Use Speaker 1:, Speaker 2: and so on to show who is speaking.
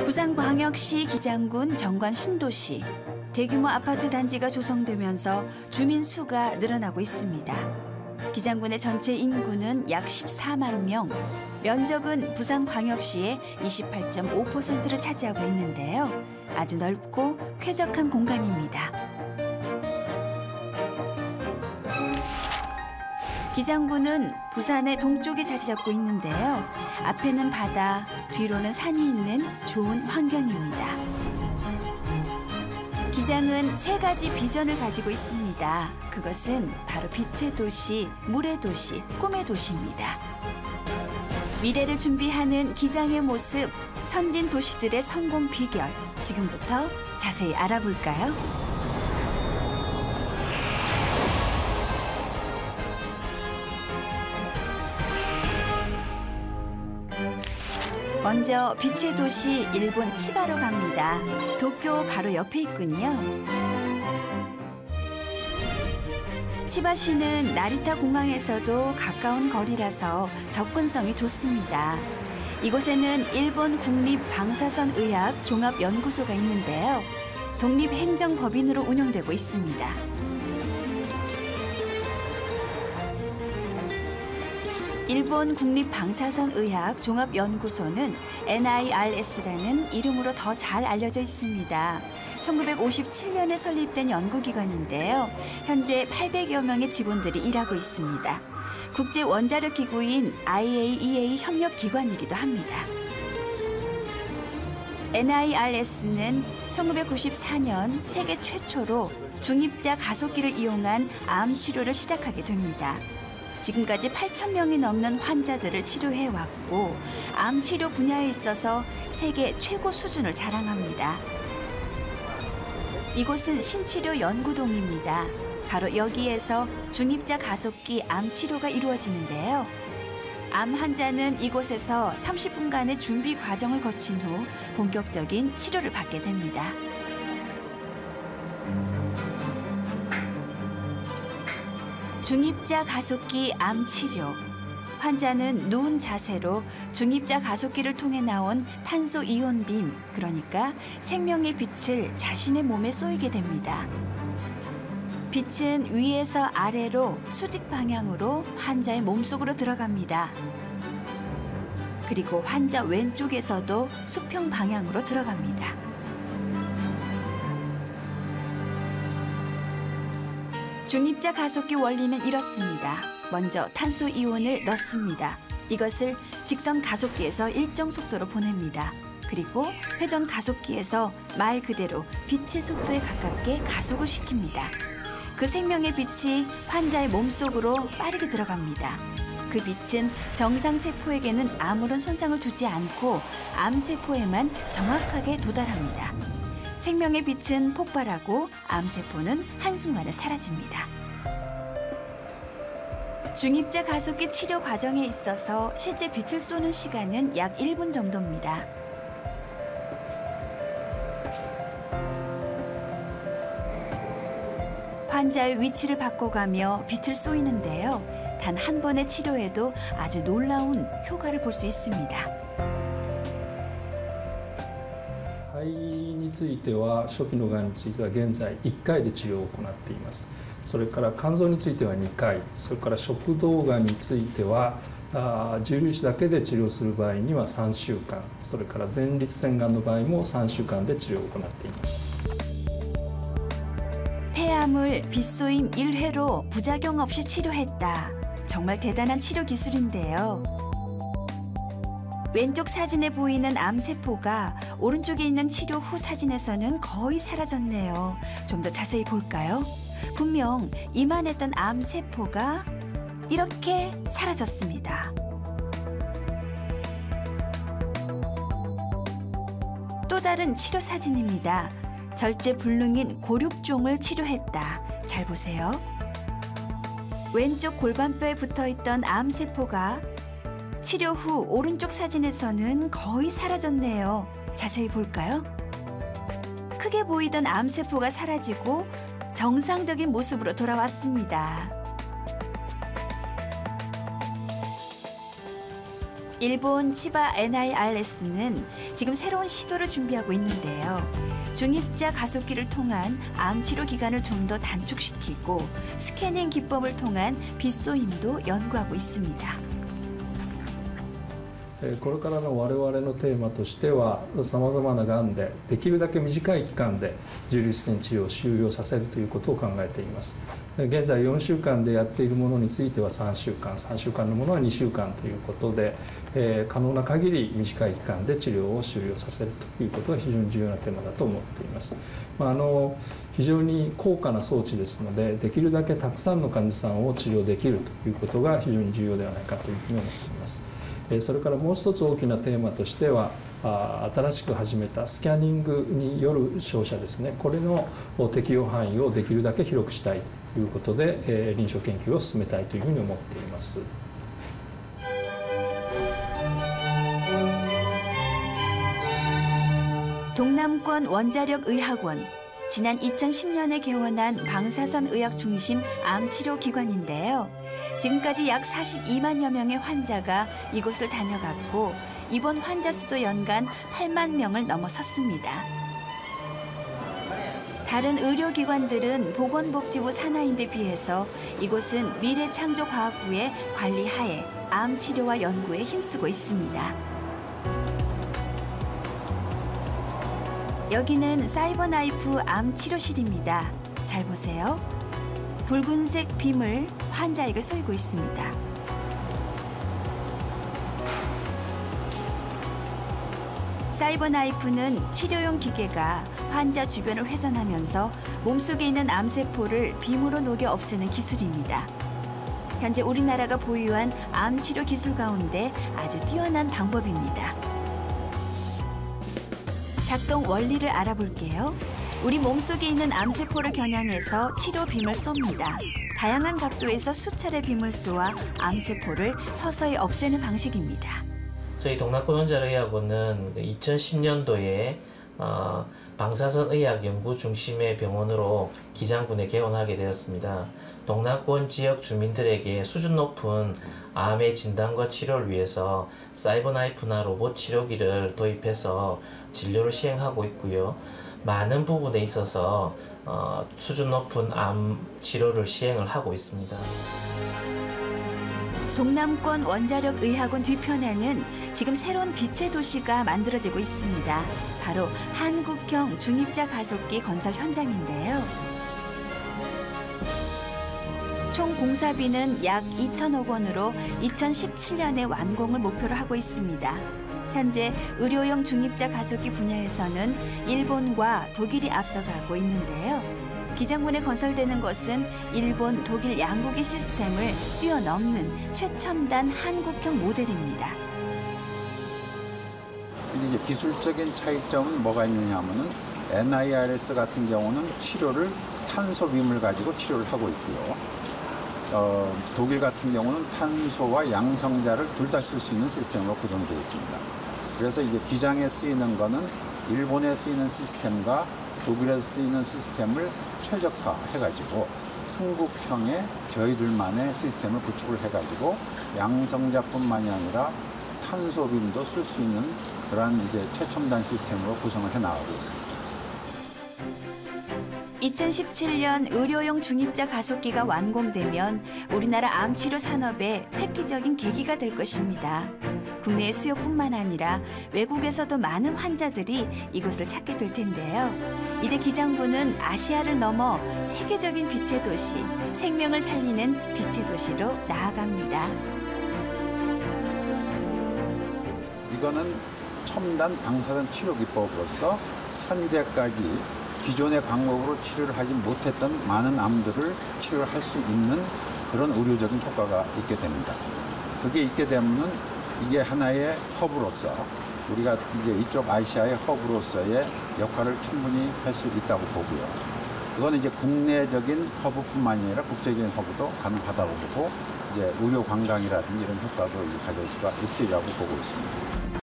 Speaker 1: 부산광역시 기장군 정관 신도시. 대규모 아파트 단지가 조성되면서 주민 수가 늘어나고 있습니다. 기장군의 전체 인구는 약 14만 명, 면적은 부산광역시의 28.5%를 차지하고 있는데요. 아주 넓고 쾌적한 공간입니다. 기장군은 부산의 동쪽에 자리 잡고 있는데요. 앞에는 바다, 뒤로는 산이 있는 좋은 환경입니다. 기장은 세 가지 비전을 가지고 있습니다. 그것은 바로 빛의 도시, 물의 도시, 꿈의 도시입니다. 미래를 준비하는 기장의 모습, 선진 도시들의 성공 비결, 지금부터 자세히 알아볼까요? 먼저 빛의 도시 일본 치바로 갑니다. 도쿄 바로 옆에 있군요. 치바시는 나리타 공항에서도 가까운 거리라서 접근성이 좋습니다. 이곳에는 일본 국립방사선의학 종합연구소가 있는데요. 독립행정법인으로 운영되고 있습니다. 일본 국립방사선의학 종합연구소는 NIRS라는 이름으로 더 잘 알려져 있습니다. 1957년에 설립된 연구기관인데요. 현재 800여 명의 직원들이 일하고 있습니다. 국제원자력기구인 IAEA 협력기관이기도 합니다. NIRS는 1994년 세계 최초로 중입자 가속기를 이용한 암 치료를 시작하게 됩니다. 지금까지 8,000명이 넘는 환자들을 치료해왔고 암 치료 분야에 있어서 세계 최고 수준을 자랑합니다. 이곳은 신치료 연구동입니다. 바로 여기에서 중입자 가속기 암 치료가 이루어지는데요. 암 환자는 이곳에서 30분간의 준비 과정을 거친 후 본격적인 치료를 받게 됩니다. 중입자 가속기 암 치료. 환자는 누운 자세로 중입자 가속기를 통해 나온 탄소 이온 빔, 그러니까 생명의 빛을 자신의 몸에 쏘이게 됩니다. 빛은 위에서 아래로 수직 방향으로 환자의 몸속으로 들어갑니다. 그리고 환자 왼쪽에서도 수평 방향으로 들어갑니다. 중입자 가속기 원리는 이렇습니다. 먼저 탄소 이온을 넣습니다. 이것을 직선 가속기에서 일정 속도로 보냅니다. 그리고 회전 가속기에서 말 그대로 빛의 속도에 가깝게 가속을 시킵니다. 그 생명의 빛이 환자의 몸속으로 빠르게 들어갑니다. 그 빛은 정상 세포에게는 아무런 손상을 주지 않고 암 세포에만 정확하게 도달합니다. 생명의 빛은 폭발하고 암세포는 한순간에 사라집니다. 중입자 가속기 치료 과정에 있어서 실제 빛을 쏘는 시간은 약 1분 정도입니다. 환자의 위치를 바꿔가며 빛을 쏘이는데요. 단 한 번의 치료에도 아주 놀라운 효과를 볼 수 있습니다.
Speaker 2: 肺については初期のがんについては現在1回で治療を行っています。それから肝臓については2回、それから食道がんについては重粒子だけで治療する場合には3週間、それから前立腺がんの場合も3週間で治療を行っています。
Speaker 1: 폐암을 빛쏘임 1회로 부작용 없이 치료했다. 정말 대단한 치료 기술인데요. 왼쪽 사진에 보이는 암세포가 오른쪽에 있는 치료 후 사진에서는 거의 사라졌네요. 좀 더 자세히 볼까요? 분명 이만했던 암세포가 이렇게 사라졌습니다. 또 다른 치료 사진입니다. 절제불능인 골육종을 치료했다. 잘 보세요. 왼쪽 골반뼈에 붙어있던 암세포가 치료 후 오른쪽 사진에서는 거의 사라졌네요. 자세히 볼까요? 크게 보이던 암세포가 사라지고 정상적인 모습으로 돌아왔습니다. 일본 치바 NIRS는 지금 새로운 시도를 준비하고 있는데요. 중입자 가속기를 통한 암 치료 기간을 좀 더 단축시키고 스캐닝 기법을 통한 빗소임도 연구하고 있습니다.
Speaker 2: これからの我々のテーマとしては、さまざまながんでできるだけ短い期間で重粒子線治療を終了させるということを考えています。現在4週間でやっているものについては3週間、3週間のものは2週間ということで、可能な限り短い期間で治療を終了させるということが非常に重要なテーマだと思っています。非常に高価な装置ですので、できるだけたくさんの患者さんを治療できるということが非常に重要ではないかというふうに思っています。それからもう一つ大きなテーマとしては、新しく始めたスキャニングによる照射ですね、これの適用範囲をできるだけ広くしたいということで、臨床研究を進めたいというふうに思っています。
Speaker 1: 동남권 원자력의학원, 지난 2010년에 개원한 방사선의학중심 암치료기관인데요. 지금까지 약 42만여 명의 환자가 이곳을 다녀갔고 입원 환자 수도 연간 8만 명을 넘어섰습니다. 다른 의료기관들은 보건복지부 산하인데 비해서 이곳은 미래창조과학부의 관리하에 암치료와 연구에 힘쓰고 있습니다. 여기는 사이버나이프 암치료실입니다. 잘 보세요. 붉은색 빔을 환자에게 쏘이고 있습니다. 사이버나이프는 치료용 기계가 환자 주변을 회전하면서 몸속에 있는 암세포를 빔으로 녹여 없애는 기술입니다. 현재 우리나라가 보유한 암치료 기술 가운데 아주 뛰어난 방법입니다. 작동 원리를 알아볼게요. 우리 몸속에 있는 암세포를 겨냥해서 치료빔을 쏩니다. 다양한 각도에서 수차례 빔을 쏘아 암세포를 서서히 없애는 방식입니다.
Speaker 3: 저희 동남권 원자력의학원은 2010년도에 방사선의학 연구 중심의 병원으로 기장군에 개원하게 되었습니다. 동남권 지역 주민들에게 수준 높은 암의 진단과 치료를 위해서 사이버나이프나 로봇 치료기를 도입해서 진료를 시행하고 있고요. 많은 부분에 있어서 수준 높은 암 치료를 시행을 하고 있습니다.
Speaker 1: 동남권 원자력의학원 뒤편에는 지금 새로운 빛의 도시가 만들어지고 있습니다. 바로 한국형 중입자 가속기 건설 현장인데요. 총 공사비는 약 2천억 원으로 2017년에 완공을 목표로 하고 있습니다. 현재 의료용 중입자 가속기 분야에서는 일본과 독일이 앞서가고 있는데요. 기장군에 건설되는 것은 일본, 독일 양국의 시스템을 뛰어넘는 최첨단 한국형 모델입니다.
Speaker 4: 이제 기술적인 차이점은 뭐가 있느냐 하면은 NIRS 같은 경우는 치료를 탄소빔을 가지고 치료를 하고 있고요. 독일 같은 경우는 탄소와 양성자를 둘 다 쓸 수 있는 시스템으로 구성이 되어 있습니다. 그래서 이제 기장에 쓰이는 거는 일본에 쓰이는 시스템과 독일에 쓰이는 시스템을 최적화해가지고 한국형의 저희들만의 시스템을 구축을 해가지고 양성자뿐만이 아니라 탄소빔도 쓸 수 있는 그러한 이제 최첨단 시스템으로 구성을 해나가고 있습니다.
Speaker 1: 2017년 의료용 중입자 가속기가 완공되면 우리나라 암치료 산업의 획기적인 계기가 될 것입니다. 국내 수요뿐만 아니라 외국에서도 많은 환자들이 이곳을 찾게 될 텐데요. 이제 기장군은 아시아를 넘어 세계적인 빛의 도시, 생명을 살리는 빛의 도시로 나아갑니다.
Speaker 4: 이거는 첨단 방사선 치료 기법으로서 현재까지 기존의 방법으로 치료를 하지 못했던 많은 암들을 치료를 할 수 있는 그런 의료적인 효과가 있게 됩니다. 그게 있게 되면은 이게 하나의 허브로서 우리가 이제 이쪽 아시아의 허브로서의 역할을 충분히 할 수 있다고 보고요. 그건 이제 국내적인 허브뿐만 아니라 국제적인 허브도 가능하다고 보고 이제 의료 관광이라든지 이런 효과도 가져올 수가 있으리라고 보고 있습니다.